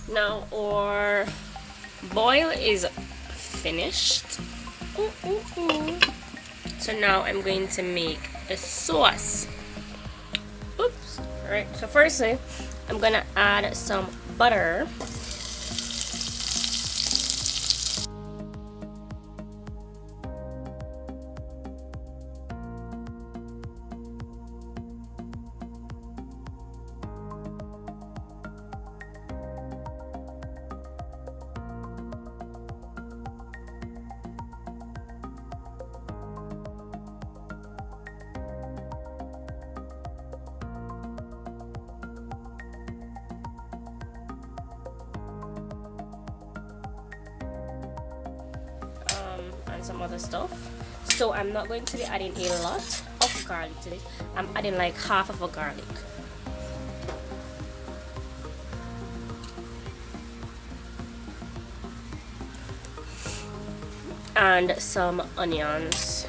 Now our boil is finished. Ooh, ooh, ooh. So now I'm going to make a sauce. Oops. Alright, so firstly, I'm gonna add some butter. And some other stuff. So I'm not going to be adding a lot of garlic to this. I'm adding like half of a garlic. And some onions.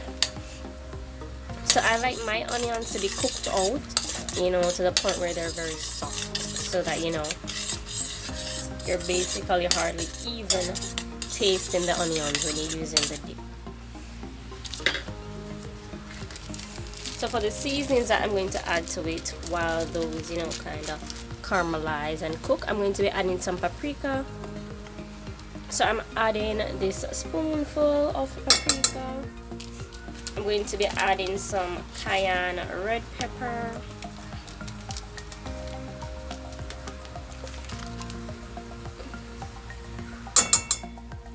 So I like my onions to be cooked out, you know, to the point where they're very soft, so that you know you're basically hardly even tasting the onions when you're using the dip. So for the seasonings that I'm going to add to it while those, you know, kind of caramelize and cook, I'm going to be adding some paprika. So I'm adding this spoonful of paprika. I'm going to be adding some cayenne red pepper.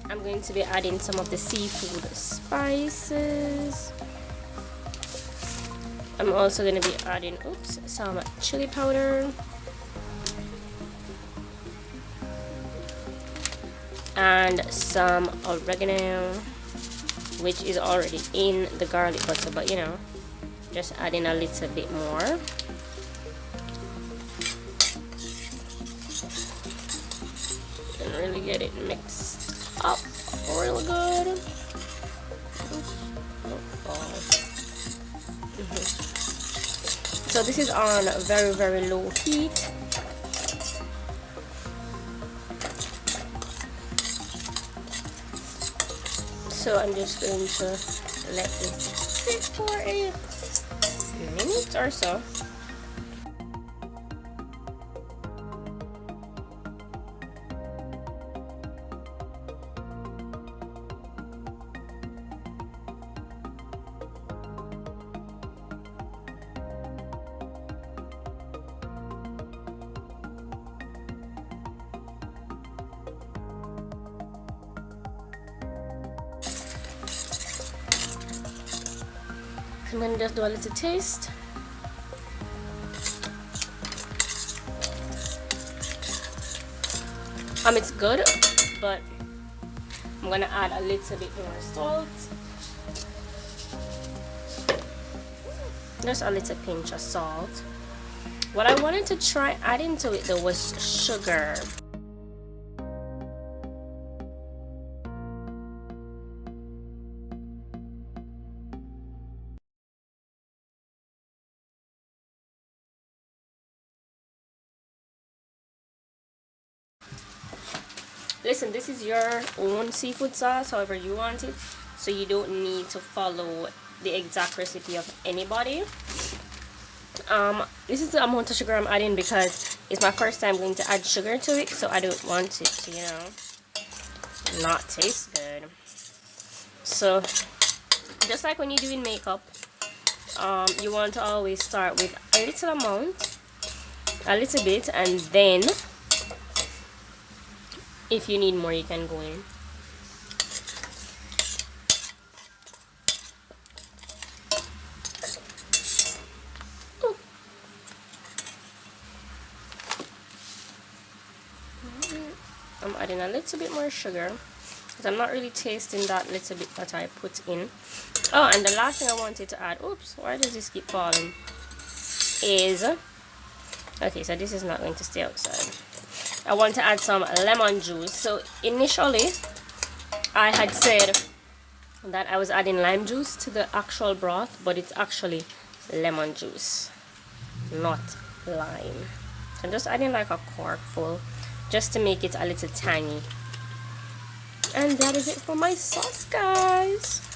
I'm going to be adding some of the seafood spices. I'm also going to be adding, some chili powder. And some oregano, which is already in the garlic butter, but you know, just adding a little bit more. And really get it mixed up real good. So this is on very, very low heat. So I'm just going to let it sit for a minute or so. I'm gonna just do a little taste. It's good, but I'm gonna add a little bit more salt. Just a little pinch of salt. What I wanted to try adding to it though was sugar. Listen, this is your own seafood sauce, however you want it, so you don't need to follow the exact recipe of anybody. This is the amount of sugar I'm adding because it's my first time going to add sugar to it, so I don't want it to, you know, not taste good. So just like when you're doing makeup, you want to always start with a little amount, a little bit, and then if you need more you can go in. I'm adding a little bit more sugar because I'm not really tasting that little bit that I put in. Oh, and the last thing I wanted to add, oops, why does this keep falling, is, okay, so this is not going to stay outside. I want to add some lemon juice. So initially I had said that I was adding lime juice to the actual broth, but it's actually lemon juice, not lime. So I'm just adding like a cork full just to make it a little tangy. And that is it for my sauce, guys.